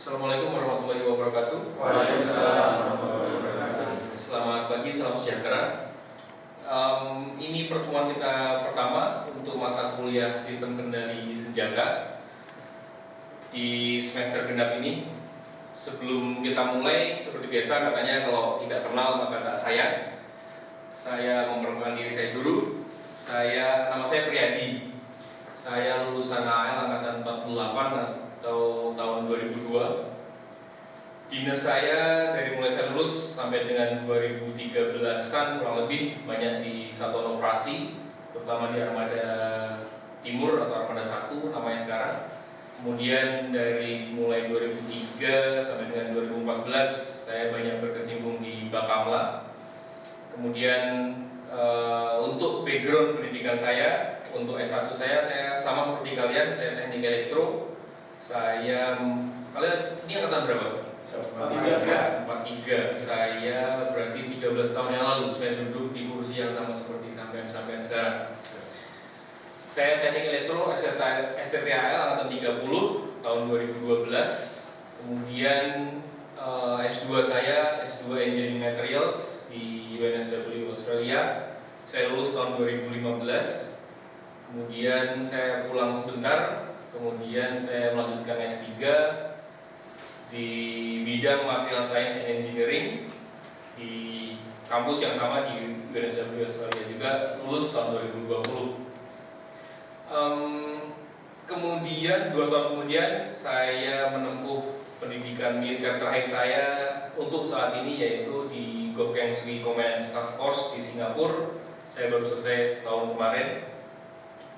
Assalamualaikum warahmatullahi wabarakatuh. Waalaikumsalam warahmatullahi wabarakatuh. Selamat pagi, salam sejahtera. Ini pertemuan kita pertama untuk mata kuliah Sistem Kendali Senjata di semester genap ini. Sebelum kita mulai, seperti biasa katanya kalau tidak kenal maka tak sayang. Saya memperkenalkan diri saya dulu. Nama saya Priyadi. Saya lulusan AL angkatan 48 atau tahun 2002. Dinas saya dari mulai saya lulus sampai dengan 2013-an kurang lebih banyak di satuan operasi, terutama di Armada Timur atau Armada 1 namanya sekarang. Kemudian dari mulai 2003 sampai dengan 2014 saya banyak berkecimpung di Bakamla. Kemudian untuk background pendidikan saya, untuk S1 saya sama seperti kalian, saya teknik elektro. Kalian ini angkatan berapa? 43. Saya berarti 13 tahun yang lalu saya duduk di kursi yang sama seperti sampean sekarang. Saya teknik elektro STTAL angkatan 30 tahun 2012. Kemudian S2 saya S2 Engineering Materials di UNSW Australia. Saya lulus tahun 2015. Kemudian saya pulang sebentar. Kemudian saya melanjutkan S3 di bidang Material Science and Engineering di kampus yang sama di UNSW Australia juga, lulus tahun 2020. Kemudian 2 tahun kemudian saya menempuh pendidikan militer terakhir saya untuk saat ini, yaitu di Gokeng Sri Command Staff Course di Singapura. Saya baru selesai tahun kemarin.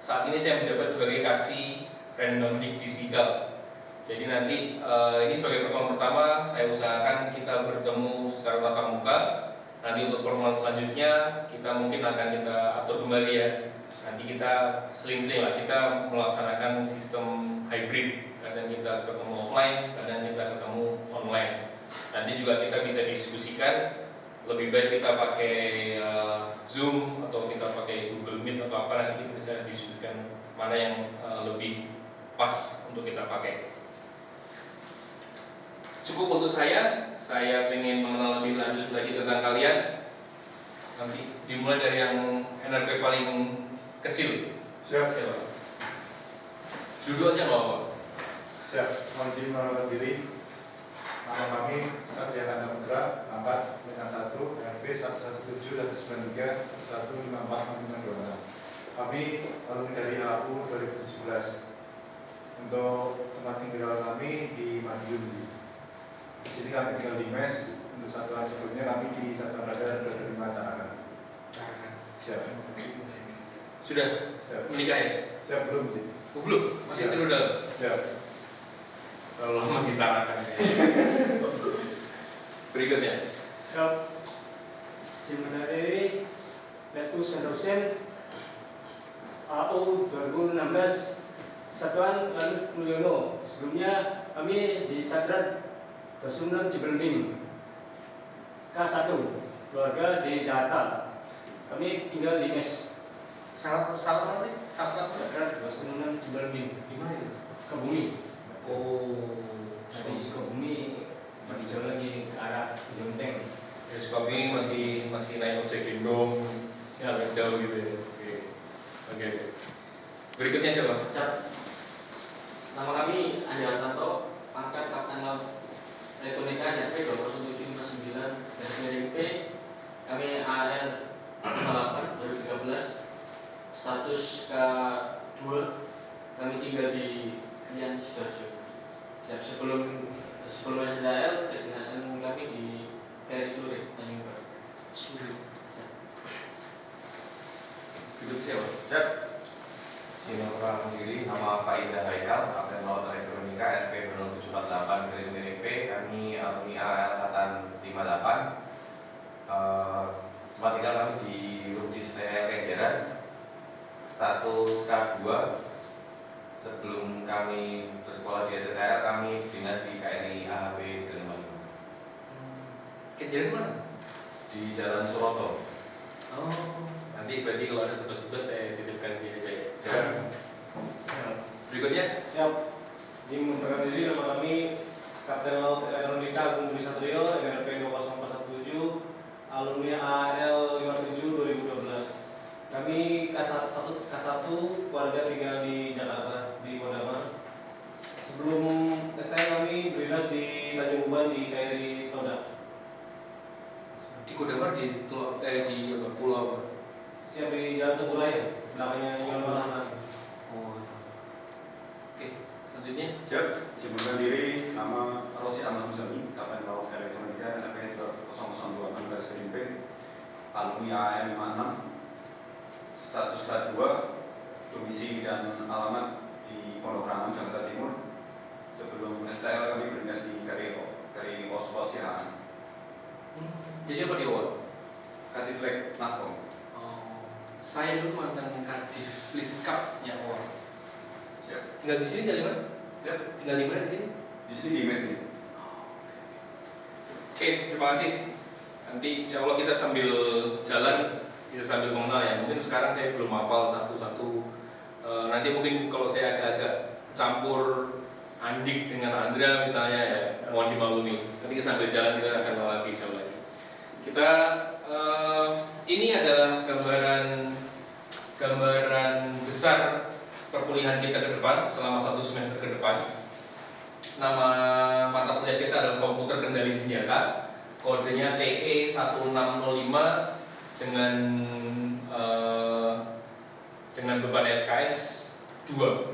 Saat ini saya menjabat sebagai Kasih Random di Sikap. Jadi nanti ini sebagai pertemuan pertama, saya usahakan kita bertemu secara tatap muka. Nanti untuk pertemuan selanjutnya kita mungkin akan kita atur kembali ya. Nanti kita seling-seling lah, kita melaksanakan sistem hybrid. Kadang kita ketemu offline, kadang kita ketemu online. Nanti juga kita bisa diskusikan. Lebih baik kita pakai Zoom atau kita pakai Google Meet atau apa, nanti kita bisa diskusikan mana yang lebih pas untuk kita pakai. Cukup untuk saya ingin mengenal lebih lanjut lagi tentang kalian. Nanti dimulai dari yang NRP paling kecil. Siap. Duduk aja nggak apa-apa. Siap. Mohon izin mengenalkan diri. Nama kami Satria Kanta Putra, Angkat Bintang 1, RP 117-193-1154-526. Kami alumni dari AU 2017. Untuk tempat tinggal kami di Madiun. Di sini kami tinggal di MES. Untuk satuan sebelumnya kami di Satuan Radar 25 Tarakan. Siap. Sudah Siap. menikah ya? Siap belum? Belum, masih tidur dalam. Siap. Kalau lama ditarakan ya. Berikutnya. Siap. Sebenarnya Letus Sandosen AU 2016 Satuan Lanut Mulyono. Sebelumnya kami di Sadrat Dosunan Cibelming K1, keluarga di Jakarta. Kami tinggal di MES. Salah nanti? Sadrat Dosunan Cibelming. Di mana itu? Sukabumi. Oh, Dari Sukabumi lebih jauh lagi ke arah Jonteng. ya, Sukabumi masih naik ojek gendong, agak jauh gitu ya. Oke. Berikutnya siapa? Nama kami Andi Hartanto, pangkat Kapten Laut Elektronika NRP 21759 garis miring P. Kami AL 8 2013, status K2. Kami tinggal di Krian Sidoarjo. Sebelum SDL, kedinasan kami di KRI Curik, Tanjung Barat. Berikutnya siapa? Siap. Sini perkenalkan diri, nama Faiza Haikal, Kapten Laut Elektronika NP 0748 garis miring P. Kami alumni AL angkatan 58. Tempat tinggal kami di Rudis Kenjeran, status K2. Sebelum kami bersekolah di STTR, kami dinas di KRI AHW 355. Kejadian mana? Di Jalan Suroto. Oh, nanti berarti kalau ada tugas-tugas saya titipkan di aja ya. Siap. Berikutnya. Siap. Izin memperkenalkan diri, nama kami Kapten Budi Satrio, NRP 20417, alumni AL 57 2012. Kami K1 keluarga tinggal di Jakarta, di Kodamar. Sebelum STM kami berdinas di Tanjung Uban di KRI Toda. Di Kodamar di pulau apa? Siap di Jalan Teguraya, belakangnya Nyonya Malana. Oh. Oke, selanjutnya. Siap, ciptakan diri, nama Rosi Ahmad Musami, Kapten Laut Elektronika, NRP 0026 garis miring P, alumni AN 56, status K2, domisili dan alamat di Pondok Rangon, Jakarta Timur. Sebelum STL kami berdinas di KRI Oswald Sihaan, Jadi apa di awal? Kadiflek Nafkom. Oh, saya dulu mantan Kadif Liskapnya awal. Siap, Tinggal di sini dari mana? siap. Tinggal di mana di sini? Di sini di mes nih. Oke, terima kasih. Nanti insya Allah kita sambil jalan, kita sambil mengenal ya. Mungkin sekarang saya belum hafal satu-satu. Nanti mungkin kalau saya agak-agak campur Andik dengan Andra misalnya ya, mohon dimaklumi. Nanti kita sambil jalan kita akan mengenal lagi insya Allah. Kita ini adalah gambaran besar perkuliahan kita ke depan selama 1 semester ke depan. Nama mata kuliah kita adalah komputer kendali senjata, kodenya TE 1605 dengan beban SKS 2.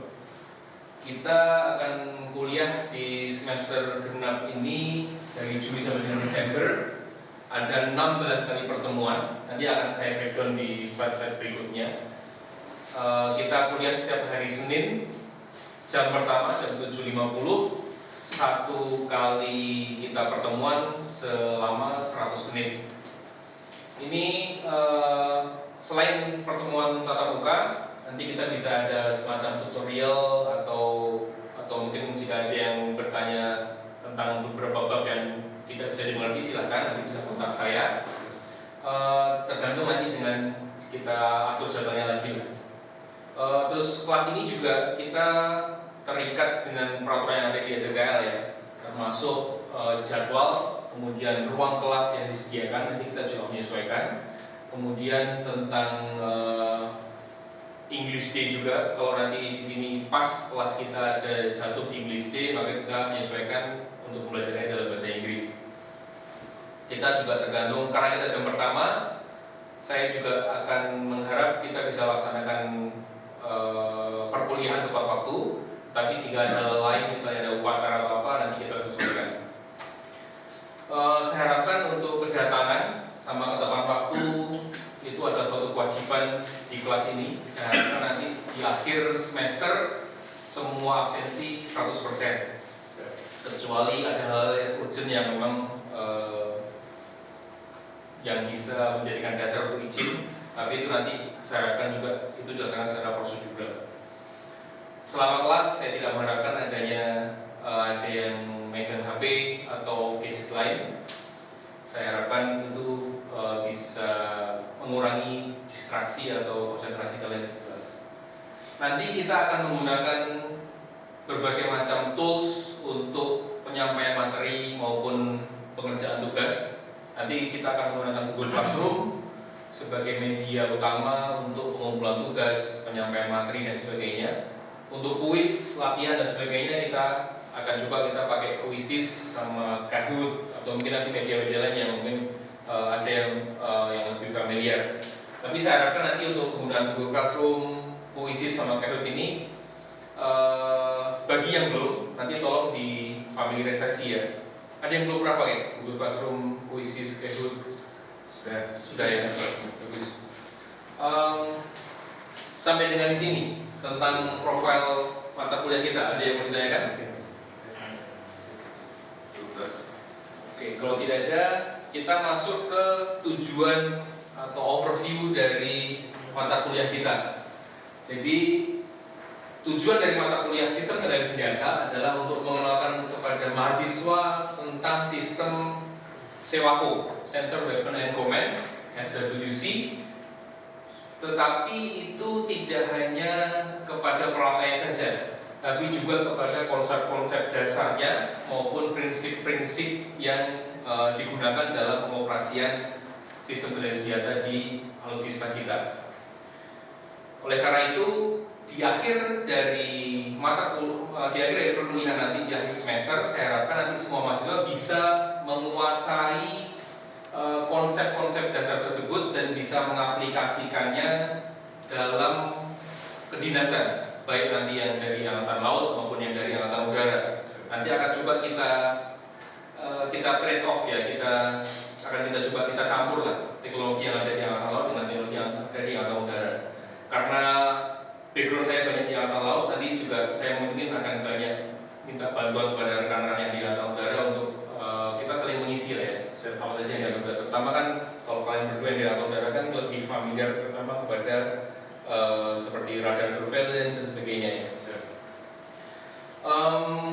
Kita akan kuliah di semester genap ini dari Juli sampai dengan Desember. Ada 16 kali pertemuan. Nanti akan saya breakdown di slide-slide berikutnya. Kita kuliah setiap hari Senin. Jam pertama jam 7.50. 1 kali kita pertemuan selama 100 menit. Ini selain pertemuan tatap muka, nanti kita bisa ada semacam tutorial atau mungkin jika ada yang bertanya tentang beberapa bab yang tidak bisa dimengerti silahkan nanti bisa kontak saya. Tergantung nanti dengan kita atur jadwalnya lagi. Terus kelas ini juga kita terikat dengan peraturan yang ada di SBKL ya, termasuk jadwal, kemudian ruang kelas yang disediakan nanti kita juga menyesuaikan. Kemudian tentang English Day juga, kalau nanti di sini pas kelas kita ada jatuh di English Day, maka kita menyesuaikan untuk belajarnya dalam bahasa Inggris. Kita juga tergantung, karena kita jam pertama, saya juga akan mengharap kita bisa laksanakan perkuliahan tepat waktu. Tapi jika ada lain, misalnya ada upacara atau apa, nanti kita sesuaikan. Saya harapkan untuk kedatangan sama ketepatan waktu itu adalah suatu kewajiban di kelas ini. Saya harapkan nanti di akhir semester semua absensi 100%. Kecuali ada hal yang urgent yang memang yang bisa menjadikan dasar untuk izin. Tapi itu nanti saya harapkan juga itu dilaksanakan secara prosedural. Selama kelas saya tidak mengharapkan adanya ada yang megang HP atau gadget lain. Saya harapkan itu bisa mengurangi distraksi atau konsentrasi kalian di kelas. Nanti kita akan menggunakan berbagai macam tools untuk penyampaian materi maupun pengerjaan tugas. Nanti kita akan menggunakan Google Classroom sebagai media utama untuk pengumpulan tugas, penyampaian materi dan sebagainya. Untuk kuis, latihan dan sebagainya kita akan coba kita pakai Quizzes sama Kahoot atau mungkin nanti media-media lain yang mungkin ada yang lebih familiar. Tapi saya harapkan nanti untuk penggunaan Google Classroom, Quizzes sama Kahoot ini bagi yang belum, nanti tolong di familiarisasi ya. Ada yang belum pernah pakai Google Classroom, Quizzes, Kahoot? Sudah ya, bagus. Sampai dengan di sini tentang profil mata kuliah kita, ada yang mau ditanyakan? Oke, kalau tidak ada, kita masuk ke tujuan atau overview dari mata kuliah kita. Jadi tujuan dari mata kuliah sistem kendali senjata adalah untuk mengenalkan kepada mahasiswa tentang sistem SEWACO, Sensor Weapon and Command (SWC). Tetapi itu tidak hanya kepada peralatan saja, tapi juga kepada konsep-konsep dasarnya maupun prinsip-prinsip yang digunakan dalam pengoperasian sistem kendali senjata di alutsista kita. Oleh karena itu, di akhir dari perkuliahan nanti di akhir semester, saya harapkan nanti semua mahasiswa bisa menguasai konsep-konsep dasar tersebut dan bisa mengaplikasikannya dalam kedinasan, baik nanti yang dari angkatan laut maupun yang dari angkatan udara. Nanti akan coba kita trade off ya, kita coba kita campur lah teknologi yang ada di angkatan laut dengan teknologi yang ada di angkatan udara. Karena background saya banyak di angkatan laut, nanti juga saya mungkin akan banyak minta bantuan kepada rekan-rekan yang di angkatan udara untuk kita saling mengisi lah ya. Apalagi yang di angkatan udara, terutama kan kalau kalian berdua yang di angkatan udara kan lebih familiar terutama kepada seperti radar surveillance dan sebagainya ya.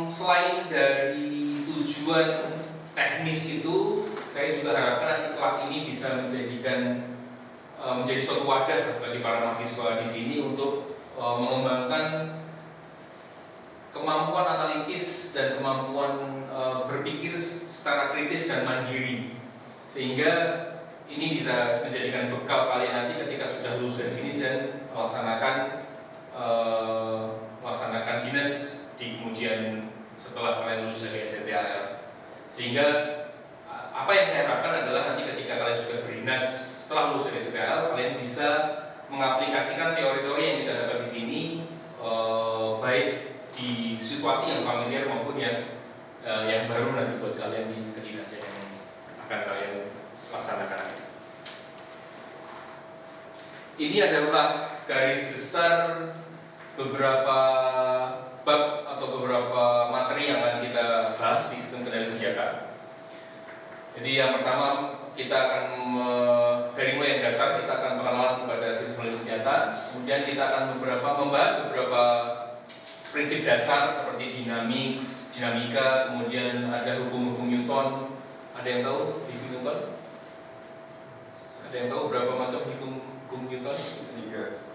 Selain dari tujuan teknis itu, saya juga harapkan nanti kelas ini bisa menjadi suatu wadah bagi para mahasiswa di sini untuk mengembangkan kemampuan analitis dan kemampuan berpikir secara kritis dan mandiri, sehingga ini bisa menjadikan bekal kalian nanti ketika sudah lulus dari sini dan melaksanakan dinas di kemudian setelah kalian lulus dari STTHL. Sehingga apa yang saya harapkan adalah nanti ketika kalian sudah berdinas setelah lulus dari STTHL, kalian bisa mengaplikasikan teori-teori yang kita dapat di sini, baik di situasi yang familiar maupun yang baru nanti buat kalian di kedinasan yang akan kalian laksanakan. Ini adalah garis besar beberapa bab atau beberapa materi yang akan kita bahas di sistem kendali senjata. Jadi yang pertama kita akan dari mulai yang dasar, kita akan pengenalan kepada sistem kendali senjata. Kemudian kita akan membahas beberapa prinsip dasar seperti dinamika, kemudian ada hukum-hukum Newton. Ada yang tahu hukum Newton? Ada yang tahu berapa macam hukum Newton?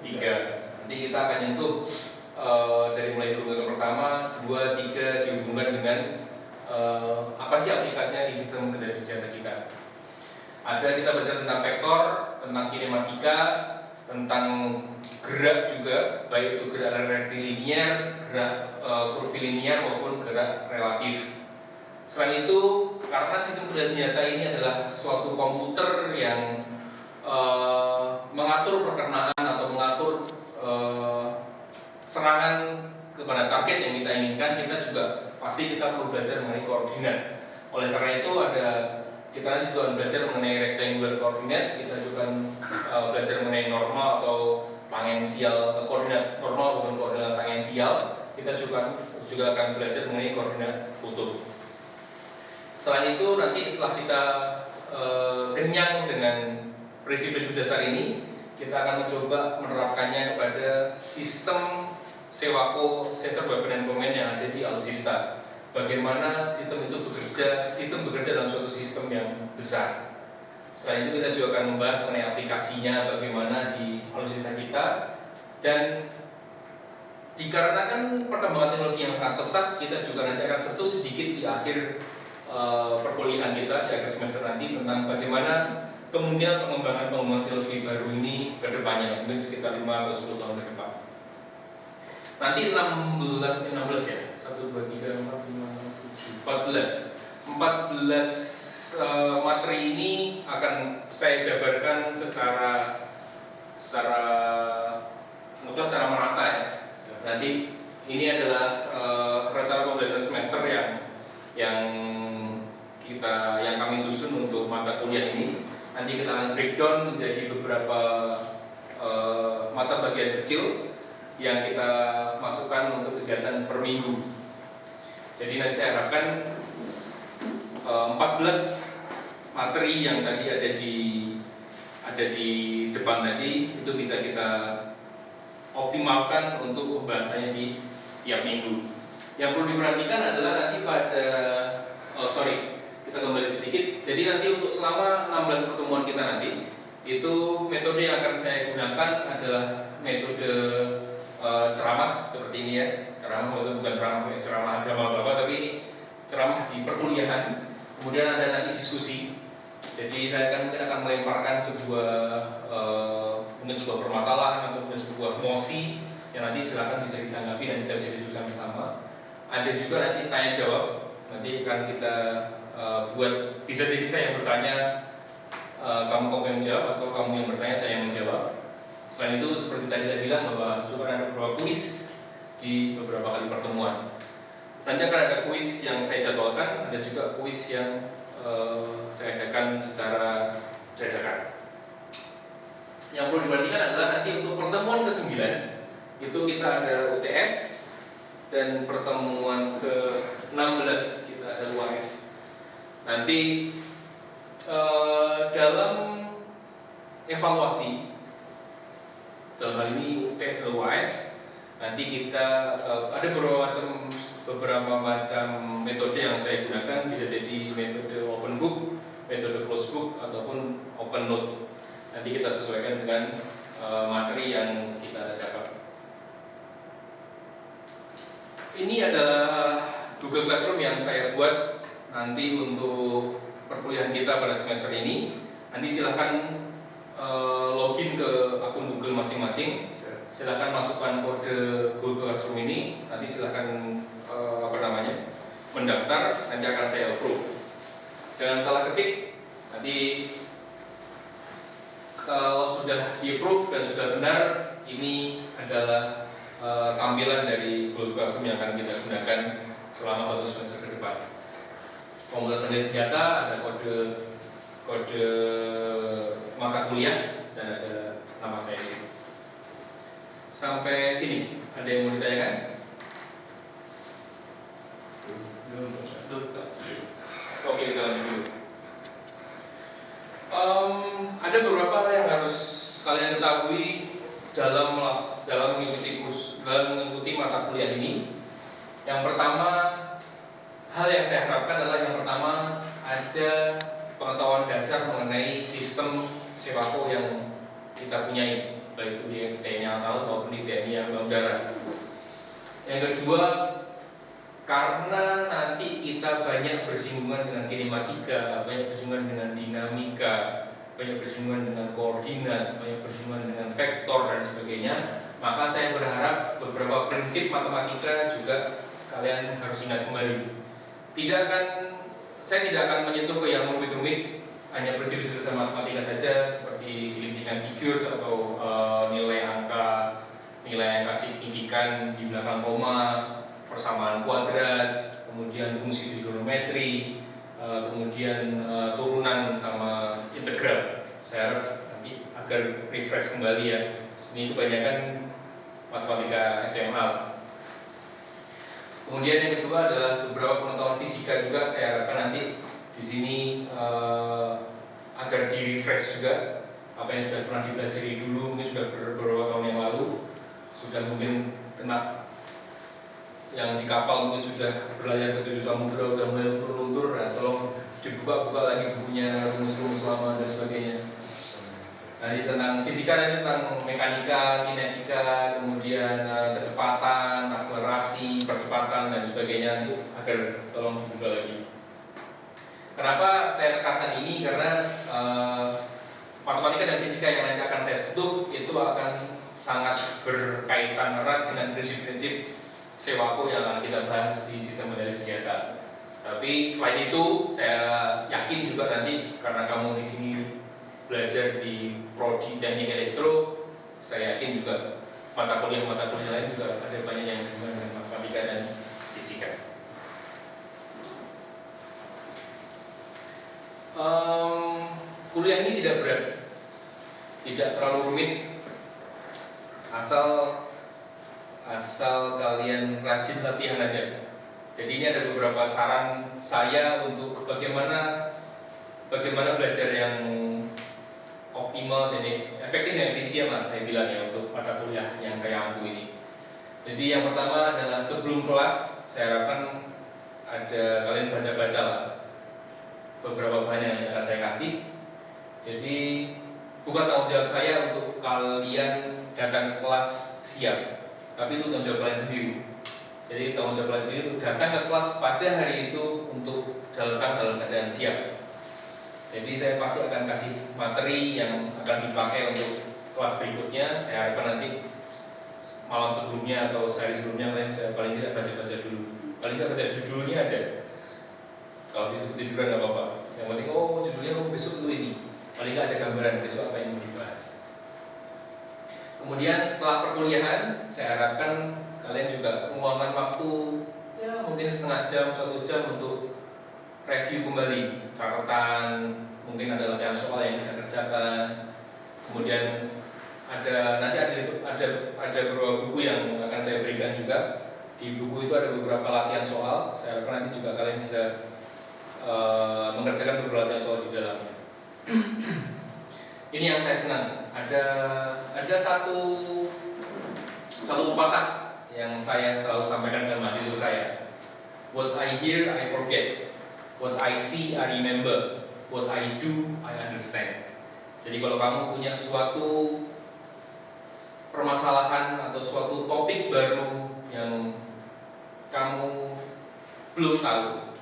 3. Nanti kita akan nyentuh dari mulai hukum pertama, 2, 3 dihubungkan dengan apa sih aplikasinya di sistem kendali senjata kita. Kita baca tentang vektor, tentang kinematika, tentang gerak juga, baik itu gerak rektilinear, gerak kurvilinear maupun gerak relatif. Selain itu, karena sistem kendali senjata ini adalah suatu komputer yang mengatur perkernaan atau mengatur serangan kepada target yang kita inginkan, kita juga pasti kita perlu belajar mengenai koordinat. Oleh karena itu kita nanti juga belajar mengenai rectangular coordinate, kita juga belajar mengenai normal atau tangensial, koordinat normal maupun koordinat tangensial. Kita juga akan belajar mengenai koordinat kutub. Selain itu nanti setelah kita kenyang dengan prinsip-prinsip dasar ini, kita akan mencoba menerapkannya kepada sistem Sewako Sensor Weapon and Command yang ada di alutsista. Bagaimana sistem itu bekerja dalam suatu sistem yang besar. Selain itu kita juga akan membahas mengenai aplikasinya bagaimana di alutsista kita, dan dikarenakan perkembangan teknologi yang sangat pesat, kita juga nanti akan sentuh sedikit di akhir perkuliahan kita di akhir semester nanti tentang bagaimana kemungkinan pengembangan teknologi baru ini ke depannya, mungkin sekitar 5 atau 10 tahun ke depan. Nanti 16 ya, 1, 2, 3, 4, 5, 6, 7, 14 materi ini akan saya jabarkan secara merata ya. Nanti ini adalah rencana pembelajaran semester yang kami susun untuk mata kuliah ini. Nanti kita akan breakdown menjadi beberapa mata bagian kecil yang kita masukkan untuk kegiatan per minggu. Jadi nanti saya harapkan 14 materi yang tadi ada di depan tadi itu bisa kita optimalkan untuk pembahasannya di tiap minggu. Yang perlu diperhatikan adalah nanti kita kembali sedikit. Jadi nanti untuk selama 16 pertemuan kita nanti, itu metode yang akan saya gunakan adalah metode ceramah seperti ini ya, ceramah itu bukan ceramah agama atau apa, tapi ini ceramah di perkuliahan. Kemudian ada nanti diskusi. Jadi saya mungkin akan melemparkan mungkin sebuah permasalahan atau mungkin sebuah mosi yang nanti silakan bisa ditanggapi dan kita bisa diskusikan bersama. Ada juga nanti tanya jawab. Nanti akan kita buat, bisa jadi saya yang bertanya, kamu yang menjawab, atau kamu yang bertanya saya yang menjawab. Selain itu seperti tadi saya bilang bahwa juga ada beberapa kuis di beberapa kali pertemuan. Nanti akan ada kuis yang saya jadwalkan, ada juga kuis yang saya adakan secara dadakan. Yang perlu diperhatikan adalah nanti untuk pertemuan ke-9 itu kita ada UTS, dan pertemuan ke-16 kita ada UAS. Nanti dalam evaluasi, dalam hal ini UTS dan UAS, nanti kita ada beberapa macam metode yang saya gunakan. Bisa jadi metode open book, metode closed book, ataupun open note. Nanti kita sesuaikan dengan materi yang kita dapat. Ini adalah Google Classroom yang saya buat nanti untuk perkuliahan kita pada semester ini. Nanti silahkan login ke akun Google masing-masing. Silahkan masukkan kode Google Classroom ini. Nanti silahkan mendaftar. Nanti akan saya approve. Jangan salah ketik. Nanti kalau sudah di-approve dan sudah benar, ini adalah tampilan dari Google Classroom yang akan kita gunakan selama 1 semester ke depan. Komputer kendali senjata, ada kode mata kuliah, dan ada nama saya di situ. Sampai sini, ada yang mau ditanyakan? Oke, kita lanjut dulu. Ada beberapa hal yang harus kalian ketahui dalam mengikuti mata kuliah ini. Yang pertama, hal yang saya harapkan adalah yang pertama ada pengetahuan dasar mengenai sistem sewako yang kita punyai, baik itu di TNI Angkatan Laut maupun di TNI Angkatan Udara. Yang kedua, karena nanti kita banyak bersinggungan dengan kinematika, banyak bersinggungan dengan dinamika, banyak bersinggungan dengan koordinat, banyak bersinggungan dengan vektor dan sebagainya, maka saya berharap beberapa prinsip matematika juga kalian harus ingat kembali. Saya tidak akan menyentuh ke yang rumit-rumit, hanya prinsip-prinsip matematika saja seperti signifikan figures atau nilai angka signifikan di belakang koma, persamaan kuadrat, kemudian fungsi trigonometri, kemudian turunan sama integral. Saya harap nanti agar refresh kembali ya. Ini kebanyakan matematika SMA. Kemudian yang kedua adalah beberapa pengetahuan fisika juga. Saya harapkan nanti di sini agar di refresh juga apa yang sudah pernah dipelajari dulu, mungkin sudah beberapa tahun yang lalu, sudah mungkin kena yang di kapal mungkin sudah berlayar ke 7 samudra, udah mulai luntur-luntur, nah, tolong dibuka-buka lagi bukunya, rumus-rumus lama dan sebagainya. Nah, ini tentang fisika, ini tentang mekanika, kinetika, kemudian kecepatan, akselerasi, percepatan dan sebagainya, itu agar tolong dibuka lagi. Kenapa saya tekankan ini? Karena matematika dan fisika yang nanti akan saya sentuh itu akan sangat berkaitan erat dengan prinsip-prinsip sewako yang akan kita bahas di sistem kendali senjata. Tapi selain itu, saya yakin juga nanti karena kamu di sini belajar di prodi teknik elektro, saya yakin juga mata kuliah lain juga ada banyak yang berhubungan dengan matematika dan fisika. Kuliah ini tidak berat, tidak terlalu rumit, asal kalian rajin latihan aja. Jadi ini ada beberapa saran saya untuk bagaimana belajar yang optimal dan efektif dan efisien lah, saya bilang ya, untuk mata kuliah yang saya ampu ini. Jadi yang pertama adalah sebelum kelas saya harapkan kalian baca-baca lah beberapa bahan yang akan saya kasih. Jadi bukan tanggung jawab saya untuk kalian datang ke kelas siap, tapi itu tanggung jawab kalian sendiri. Jadi tanggung jawab kalian sendiri untuk datang ke kelas pada hari itu untuk datang dalam keadaan siap. Jadi saya pasti akan kasih materi yang akan dipakai untuk kelas berikutnya. Saya harapkan nanti malam sebelumnya atau sehari sebelumnya kalian bisa paling tidak baca-baca dulu. Paling tidak baca judulnya aja. Kalau bisa ketiduran nggak apa-apa. Yang penting judulnya besok itu ini. Paling nggak ada gambaran besok apa yang mau dibahas. Kemudian setelah perkuliahan, saya harapkan kalian juga meluangkan waktu ya mungkin setengah jam, 1 jam untuk review kembali catatan, mungkin ada latihan soal yang kita kerjakan. Kemudian nanti ada beberapa buku yang akan saya berikan juga. Di buku itu ada beberapa latihan soal. Saya harapkan nanti juga kalian bisa mengerjakan beberapa latihan soal di dalamnya. Ini yang saya senang. Ada satu pepatah yang saya selalu sampaikan ke mahasiswa saya. What I hear, I forget. What I see, I remember. What I do, I understand. Jadi kalau kamu punya suatu permasalahan atau suatu topik baru yang kamu belum tahu,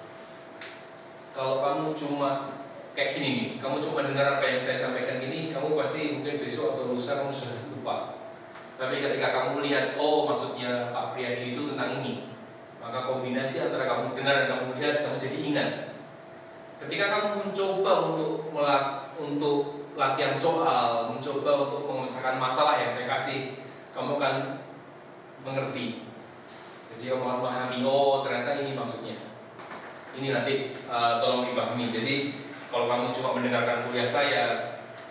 kalau kamu cuma kayak gini nih, kamu cuma dengar apa yang saya sampaikan gini, kamu pasti mungkin besok atau lusa kamu sudah lupa. Tapi ketika kamu melihat, maksudnya Pak Priyadi itu tentang ini, maka kombinasi antara kamu dengar dan kamu lihat, kamu jadi ingat. Ketika kamu mencoba untuk latihan soal, mencoba untuk memecahkan masalah yang saya kasih, kamu akan mengerti. Jadi kamu akan memahami, ternyata ini maksudnya. Ini nanti tolong dipahami. Jadi kalau kamu cuma mendengarkan kuliah saya,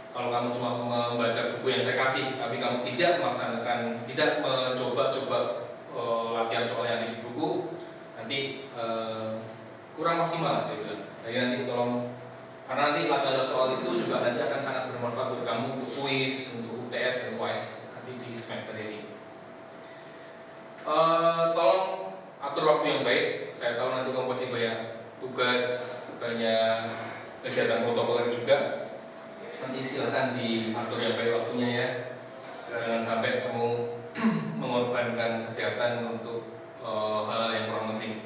kalau kamu cuma membaca buku yang saya kasih, tapi kamu tidak mencoba latihan soal yang ada di buku, nanti kurang maksimal saya bilang. Jadi nanti tolong, karena nanti latihan soal itu juga nanti akan sangat bermanfaat buat kamu untuk kuis, untuk UTS dan UAS nanti di semester ini. Tolong atur waktu yang baik. Saya tahu nanti kamu pasti banyak tugas, banyak kegiatan protokoler juga. Nanti silahkan diatur yang baik waktunya ya. Jangan sampai kamu mengorbankan kesehatan untuk hal-hal yang kurang penting.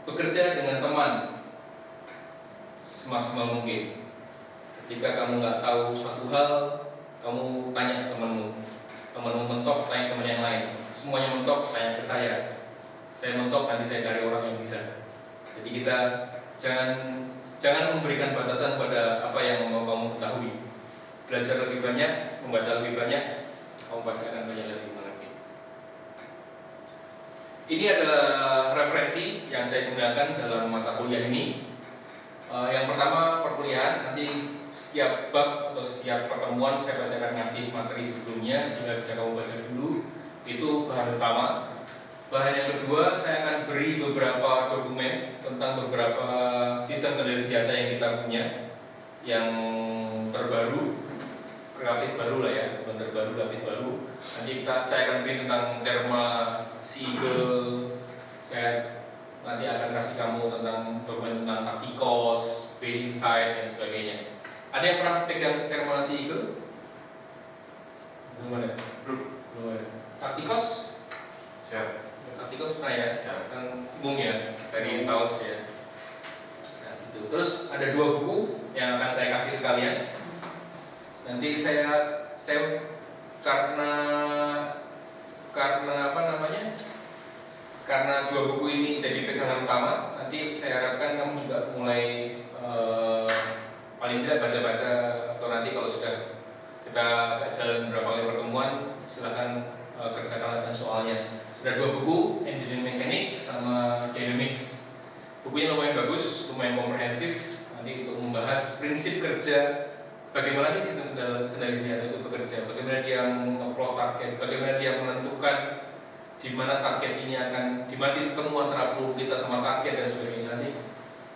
Bekerja dengan teman semaksimal mungkin. Ketika kamu nggak tahu suatu hal, kamu tanya ke temanmu. Temanmu mentok, tanya teman yang lain. Semuanya mentok, tanya ke saya. Saya mentok, nanti saya cari orang yang bisa. Jadi kita jangan memberikan batasan pada apa yang mau kamu ketahui. Belajar lebih banyak, membaca lebih banyak, kamu pasti akan banyak lebih mengerti. Ini adalah referensi yang saya gunakan dalam mata kuliah ini. Yang pertama perkuliahan, nanti setiap bab atau setiap pertemuan saya pasti akan ngasih materi sebelumnya sehingga bisa kamu baca dulu. Itu bahan utama. Bahan yang kedua, saya akan beri beberapa dokumen tentang beberapa sistem kendali senjata yang kita punya, yang terbaru, relatif baru lah ya, bukan terbaru, relatif baru. Nanti saya akan beri tentang Therma Seagull. Saya nanti akan kasih kamu tentang dokumen tentang Tacticos, Insight dan sebagainya. Ada yang pernah pegang Therma Seagull? Belum ada. Belum ada. Tacticos? Siap. Tacticos pernah ya? Kan umum ya, dari Taos ya. Nah, gitu. Terus ada 2 buku yang akan saya kasih ke kalian. Nanti saya karena apa namanya? Karena 2 buku ini jadi pegangan utama, nanti saya harapkan kamu juga mulai paling tidak baca-baca, atau nanti kalau sudah kita agak jalan beberapa kali pertemuan, silahkan kerjakan latihan soalnya. Ada 2 buku, Engineering Mechanics sama Dynamics. Bukunya lumayan bagus, lumayan komprehensif, nanti untuk membahas prinsip kerja, bagaimana sih sistem kendali senjata itu bekerja, bagaimana dia mengupload target, bagaimana dia menentukan di mana target ini akan, di mana titik temu antara peluru kita sama target dan sebagainya. Nanti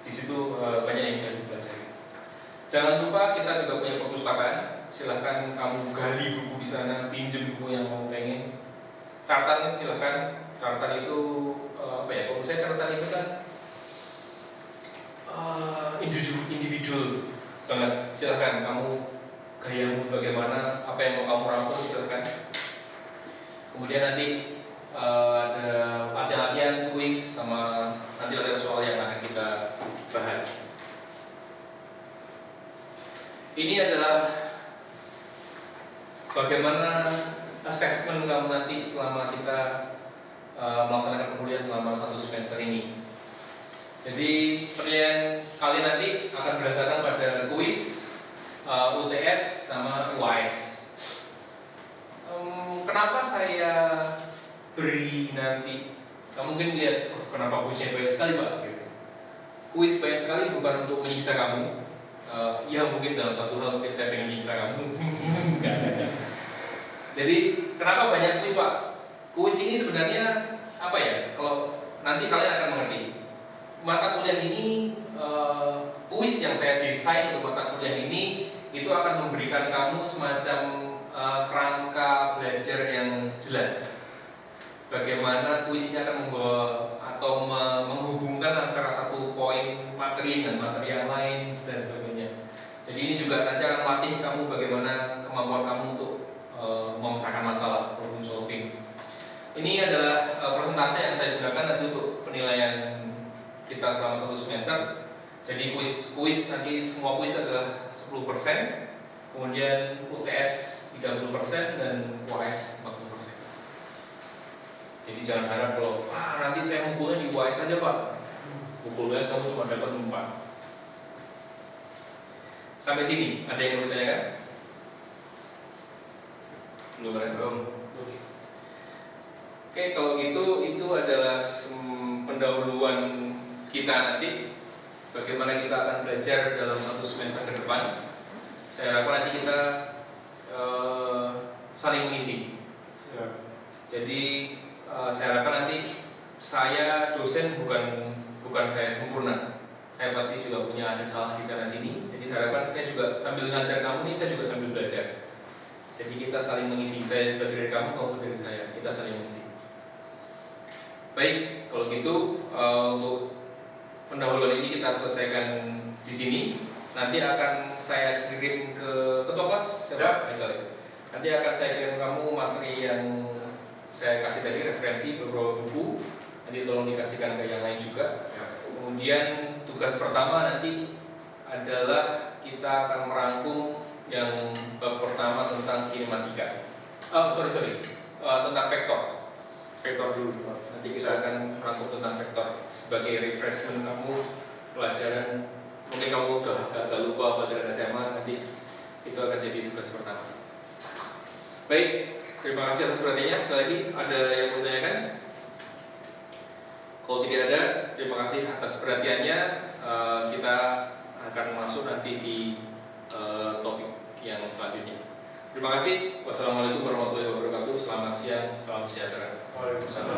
di situ banyak yang bisa dipelajari. Jangan lupa kita juga punya perpustakaan. Silahkan kamu gali buku di sana, pinjem buku yang kamu pengen. Catatan silahkan. Catatan itu apa ya? Kalau saya catatan itu kan individual banget. Silahkan kamu gayamu bagaimana, apa yang mau kamu rangkum silahkan. Kemudian nanti ada latihan kuis sama nanti latihan soal yang akan kita bahas. Ini adalah bagaimana assessment kamu nanti selama kita melaksanakan perkuliahan selama 1 semester ini. Jadi penilaian kalian nanti akan berdasarkan pada kuis, UTS sama UAS. Kenapa saya beri nanti? Kamu mungkin lihat, oh, kenapa kuisnya banyak sekali Pak? Gitu. Kuis banyak sekali bukan untuk menyiksa kamu. Ya mungkin dalam satu hal mungkin saya pengen menyiksa kamu. Enggak. Jadi kenapa banyak kuis Pak? Kuis ini sebenarnya apa ya? Kalau nanti kalian akan mengerti. Mata kuliah ini, kuis yang saya desain untuk mata kuliah ini itu akan memberikan kamu semacam kerangka belajar yang jelas. Bagaimana kuis ini akan membawa atau menghubungkan antara satu poin materi dan materi yang lain dan sebagainya. Jadi ini juga nanti akan melatih kamu bagaimana kemampuan kamu untuk memecahkan masalah, problem solving. Ini adalah persentase yang saya gunakan nanti untuk penilaian kita selama 1 semester. Jadi kuis nanti semua kuis adalah 10%, kemudian UTS 30% dan UAS 40%. Jadi jangan harap kalau nanti saya ngumpulnya di UAS saja Pak. Ngumpul UAS kamu cuma dapat 4. Sampai sini ada yang mau ditanyakan? Belum ada? Belum. Oke, kalau gitu itu adalah pendahuluan kita nanti bagaimana kita akan belajar dalam 1 semester ke depan. Saya harapkan nanti kita saling mengisi. Jadi saya harapkan nanti saya dosen bukan saya sempurna. Saya pasti juga punya ada salah di sana sini. Jadi saya harapkan saya juga sambil ngajar kamu nih, saya juga sambil belajar. Jadi kita saling mengisi. Saya belajar dari kamu dari saya. Kita saling mengisi. Baik, kalau gitu untuk pendahuluan ini kita selesaikan di sini. Nanti akan saya kirim ke ketua kelas. Nanti akan saya kirim kamu materi yang saya kasih tadi, referensi beberapa buku. Nanti tolong dikasihkan ke yang lain juga. Kemudian tugas pertama nanti adalah kita akan merangkum yang bab pertama tentang kinematika. Tentang vektor dulu. Nanti kita akan rangkum tentang vektor sebagai refreshment kamu pelajaran. Mungkin kamu udah agak lupa pelajaran SMA, nanti itu akan jadi tugas pertama. Baik, terima kasih atas perhatiannya. Sekali lagi, ada yang mau ditanyakan? Kalau tidak ada, terima kasih atas perhatiannya. Kita akan masuk nanti di topik yang selanjutnya. Terima kasih. Wassalamualaikum warahmatullahi wabarakatuh. Selamat siang, salam sejahtera. Waalaikumsalam.